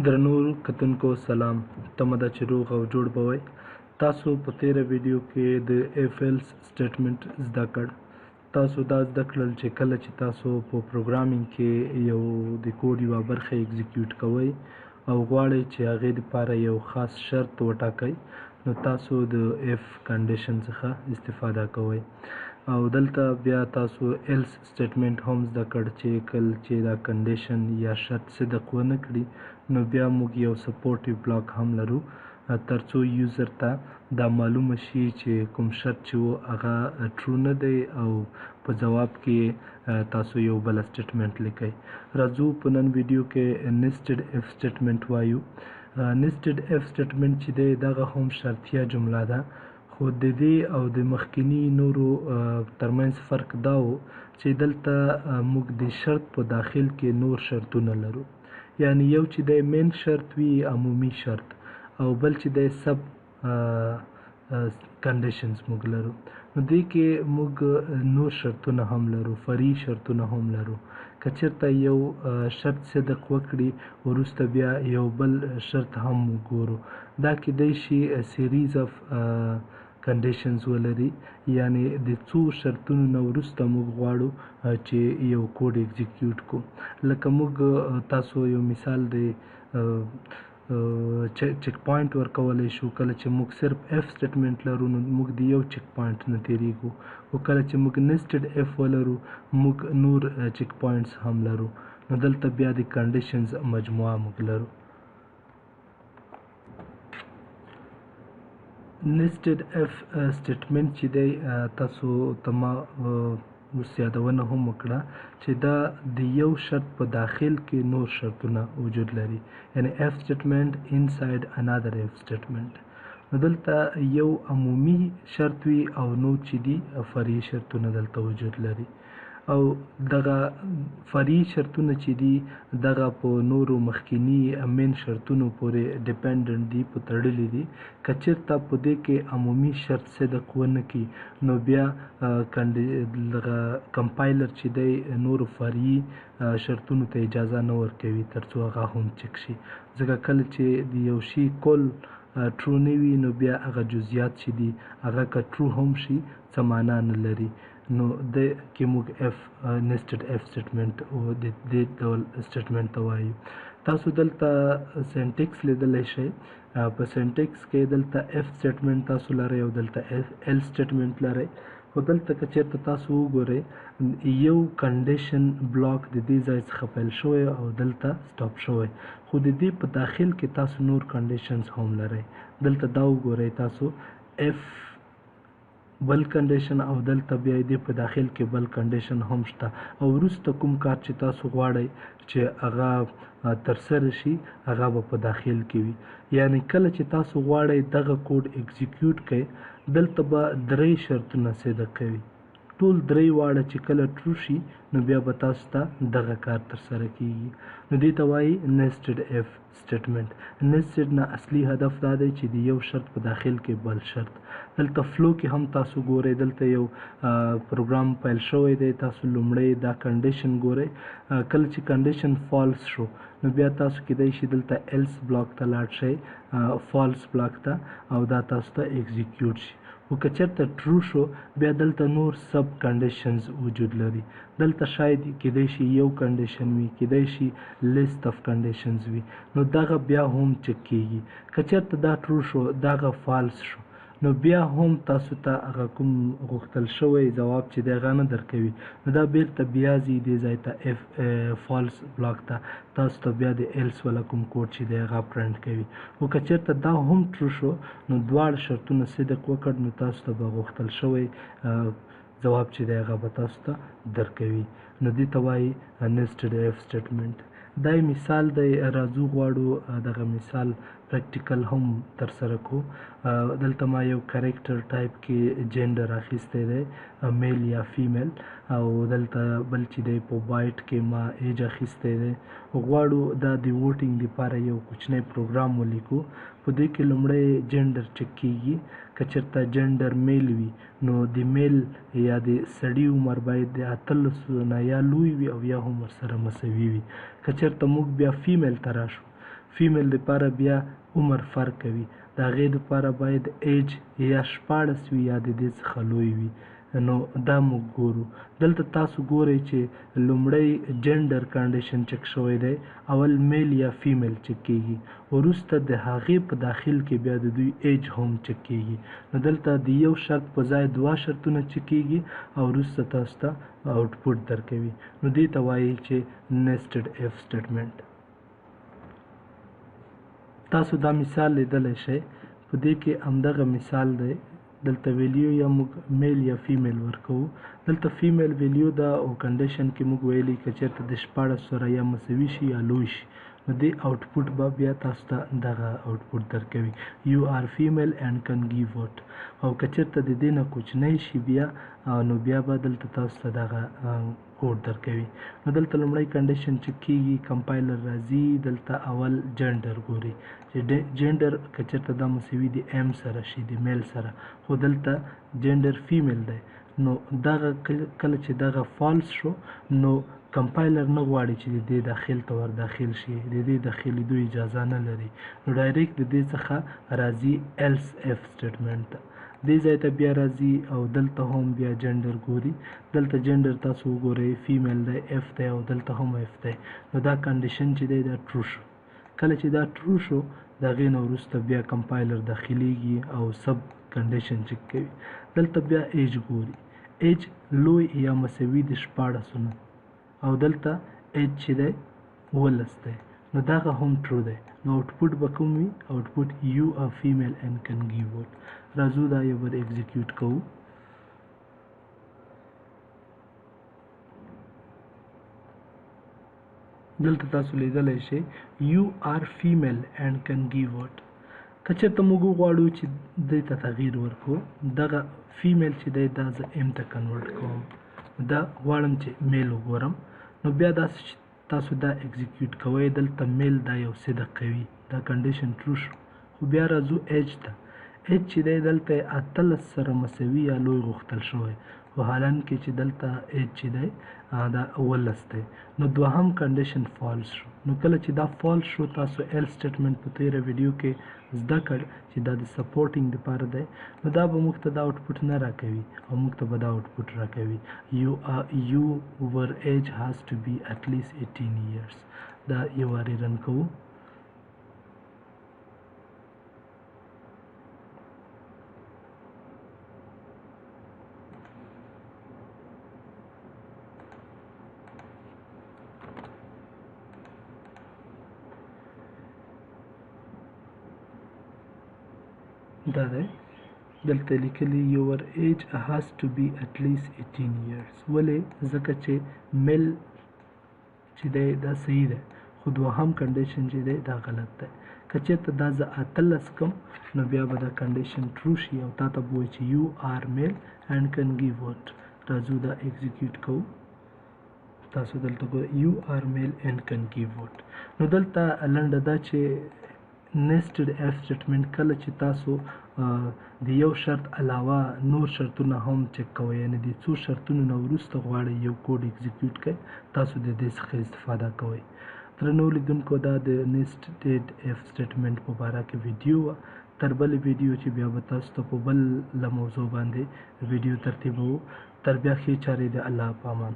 درنو کتونکو سلام. تمه ده چې روغ او جوړ به وئ. تاسو په تېره ویډیو کې د اف ایلس سټیټمنټ زده کړ. تاسو دا زده کړل چې کله چې تاسو په پروګرامینګ کې یو د کوډ یوه برخه اکزیکیوټ کوئ او غواړئ چې هغې دپاره یو خاص شرط وټاکئ، نو تاسو د اف کنډیشن څخه استفاده کوئ. او دلته بیا تاسو ایلس سټیټمنټ هم زده کړ چې کله چې دا کنډیشن یا شرط صدق ونه کړي نو بیا موږ یو سپورټیو بلاک هم لرو تر څو یوزر ته دا معلومه شي چې کوم شرط چې و هغه ټرو نه دی او په ځواب کې تاسو یو بل سټیټمنټ لیکئ. راځو په نن ویډیو کې نیسټډ اف سټیټمنټ وایو. نیسټډ اف سټیټمنټ چې دی دغه هم شرطیه جمله ده، خو د دې او د مخکینی نورو ترمنځ فرق دا و چې دلته موږ د شرط په داخل کې نور شرطونه لرو، یعنی یو چې دی مین شرط وي عمومي شرط او بل چې دی سب کنډیشنز موږ لرو. نو دې کې موږ نور شرطونه هم لرو، فرعي شرطونه هم لرو. که چېرته یو شرط صدق وکړي وروسته بیا یو بل شرط هم وګورو، دا کیدای شي سیریز اف کنډیشنز ولري، یعنی د څو شرطونو نه وروسته موږ غواړو چې یو کوډ اکزیکیوټ کو. لکه موږ تاسو یو مثال دی چیک پوینټ ورکولی شو. کله چې موږ صرف اف سټیټمنټ لرو نو موږ د یو چیک پوینټ نه تیریږو، او کله چې موږ نیسټډ اف ولرو موږ نور چیک پوینټس هم لرو. نو دلته بیا د کنډیشنز مجموعه موږ لرو. نیسټډ اف سټیټمنټ چې دی تاسو ته ما اوس یادونه هم وکړه چې دا د یو شرط په داخل کې نور شرطونه وجود لري، یعنی اف سټیټمنټ انساید انادر اف سټیټمنټ. نو دلته یو عمومي شرط وي او نور چې دي فرعي شرطونه دلته وجود لري، او دغه فرعي شرطونه چې دي دغه په نورو مخکینی مین شرطونو پورې ډیپینډنټ دي، په تړلي دي. که چېرته په دې کې عمومي شرط صدق ونه کړي نو بیا دغه کمپایلر چې دی نورو فرعي شرطونو ته اجازه نه ورکوي تر څو هغه هم چک شي، ځکه کله چې د یو شي کل ټرو نه وي نو بیا هغه جزئیات چې دي هغه که ټرو هم شي څه معنا نه لري. نو د کې موږ اف نیسټډ اف سټیټمنټ او د دې ډول سټیټمنټ ته وایو. تاسو دلته سینټیکس لیدلی شئ. په سینټیکس کې دلته اف سټیټمنټ تاسو لرئ او دلته ایل سټیټمنټ لرئ. خو دلته که چېرته تاسو وګورئ یو کنډیشن بلاک د دې ځای څخه پیل شوی او دلته سټاپ شوی، خو د دې په داخل کې تاسو نور کنډیشنز هم لرئ. دلته دا وګورئ تاسو اف بل کنډیشن او دلته بیا دې په داخل کې بل کنډیشن هم شته، او وروسته کوم کار چې تاسو غواړئ چې هغه ترسره شي هغه به په داخل کې وي. یعنی کله چې تاسو غواړئ دغه کوډ اکزیکیوټ کړئ دلته به درې شرطونه صدق کوي، ټول درې واړه چې کله ټرو شي نو بیا به تاسو ته دغه کار ترسره کیږي. نو دې ته وایي نیسټډ اف سټیټمنټ. نیسټډ نه اصلي هدف دا دی چې د یو شرط په داخل کې بل شرط. دلته فلو کې هم تاسو ګورئ، دلته یو پروګرام پیل شوی دی، تاسو لومړی دا کنډیشن ګورئ. کله چې کنډیشن فالس شو نو بیا تاسو کیدای شي دلته ایلس بلاک ته لاړ شئ، فالس بلاک ته، او دا تاسو ته اکزیکیوټ شي. او که چېرته ټرو شو بیا دلته نور سب کنډیشنز وجود لري. دلته شاید کیدای شي یو کنډیشن وي، کیدای شي لیست اف کنډیشنز وي، نو دغه بیا هم چک کیږي. که چېرته دا ټرو شو دغه فالس شو نو بیا هم تاسو ته هغه کوم غوښتل شوی ځواب چې دی هغه نه درکوي، نو دا بیرته بیا ځي دې ځای ته فالس بلاک ته، تاسو ته بیا د ایلس والا کوم کوډ چې دی هغه پرنټ کوي. او که چېرته دا هم ټرو شو نو دواړه شرطونه صدق وکړ نو تاسو ته به غوښتل شوی ځواب چې دی هغه به تاسو ته درکوي. نو دې ته وایي نیسټډ اف سټیټمنټ. دا مثال دی، راځو غواړو دغه مثال پریکټیکل هم ترسره کړو. دلته ما یو کریکټر ټایپ کې جینډر اخیستی دی، میل یا فیمیل، او دلته بل چې دی په بایټ کې ما ایج اخیستی دی. غواړو دا د ووټینګ لپاره یو کوچنی پروګرام ولیکو. په دې کې لومړی جینډر چک کیږي. که چېرته جینډر میل وي نو د میل یا د سړي عمر باید د 18 نه یا لوی وي او یا هم ورسره مساوي وي. که چېرته موږ بیا فیمیل ته راشو، فیمیل لپاره بیا عمر فرق کوي، د هغې دپاره باید ایج یا 14 وي یا د دې څخه لوی وي. نو دا موږ ګورو. دلته تاسو ګورئ چې لومړی جنډر کنډیشن چک شوی دی، اول میل یا فیمیل چک کیږي، وروسته د هغې په داخل کې بیا د دوی ایج هم چک کیږي. نو دلته د یو شرط په ځای 2 شرطونه چک کیږي او وروسته تاسو ته آوټپوټ درکوي. نو دې ته وایي چې نیسټډ اف سټیټمنټ. تاسو دا مثال لیدلی شئ، په دې کې همدغه مثال دی. دلته ویلیو یا موږ میل یا فیمیل ورکوو. دلته فیمیل ویلیو دا او کنډیشن کې موږ ویلي که چېرته د 14 سره یا مساوي شي یا لوی شي، نو دې آوټپوټ به بیا تاسو ته دغه آوټپوټ درکوي، یو آر فیمیل اینډ کن ګیو وټ. او که چېرته د دې نه کوچنی شي بیا نو بیا به دلته تاسو ته دغه کوډ درکوي. نو دلته لومړی کنډیشن چک کیږي، کمپایلر راځي، دلته اول جنډر ګوري چې جنډر که چېرته دا مساوي د ایم سره شي، د میل سره، خو دلته جنډر فیمیل دی. نو دغه کله چې دغه فالس شو نو کمپایلر نه غواړي چې د دې داخل ته ور داخل شي، د دې داخلېدو اجازه نه لري. نو ډایرکټ د دې څخه راځي ایلس اف سټیټمنټ ته، دې ځای ته بیا راځي او دلته هم بیا جنډر ګوري. دلته جنډر تاسو وګورئ فیمیل دی، اف دی، او دلته هم اف دی. نو دا کنډیشن چې دی دا ټرو شو. کله چې دا ټرو شو د هغې نه وروسته بیا کمپایلر داخلیږي او سب کنډیشن چک کوي. دلته بیا ایج ګوري، ایج لوی یا مساوي د 14 نه، او دلته ایج چې دی 12 دی. نو دغه هم ټرو دی. نو آوټپوټ به کوم وي؟ آوټپوټ یو آر فیمیل اینډ کن ګیو وټ. راځو دا یو بر ایگزیکیوټ کوو. دلته تاسو لیدلی شئ یو آر فیمیل اینډ کن ګیو وټ. که چېرته موږ وغواړو چې دې ته تغییر ورکړو، دغه فیمیل چې دی دا زه ایم ته کنورټ کوم، دا غواړم چې میل وګورم. نو بیا داسې چې تاسو دا ایگزیکیوټ کوئ، دلته میل دا یو صدق کوي، دا کنډیشن ټرو شو. خو بیا راځو ایج ته. ایج چې دی دلته 18 سره مساوي یا لوی غوښتل شوی، خو حالان کې چې دلته ایج چې دی دا 12 دی. نو دوهم کنډیشن فالس شو. نو کله چې دا فالس شو، تاسو ایل سټیټمنټ په تیره ویډیو کې زده کړ چې دا د سپورټینګ دپاره دی. نو دا به موږ ته دا آوټپوټ نه راکوي او موږ ته به دا آوټپوټ راکوي your age has to be at least 18 years. دا یو وارې رن کوو. دا دی دلته لیکلي your age has to be at least 18 years. ولې؟ ځکه چې میل چې دی دا صحیح دی، خو دوهم کنډیشن چې دی دا غلط دی. که چېرته دا زه 18 کم نو بیا به دا کنډیشن ټرو شي او تا ته به وایي چې یو آر میل اینډ کن ګیو وټ. راځو دا ایگزیکیوټ کوو. تاسو دلته ګورئ یو آر میل اینډ کن ګیو وټ. نو دلته لنډه دا چې نیسټډ اف سټیټمنټ کله چې تاسو د یو شرط علاوه نور شرطونه هم چک کوئ، یعنې د څو شرطونو نه وروسته غواړئ یو کوډ ایگزیکیوټ کړئ، تاسو د دې څخه استفاده کوئ. درنو لیدونکو دا د نیسټډ اف سټیټمنټ په باره کې ویډیو وه. تر بلې ویډیو چې بیا به تاسو ته په بل موضوع باندې ویډیو ترتیبوو. تر بیا ښې چارې د الله په امان.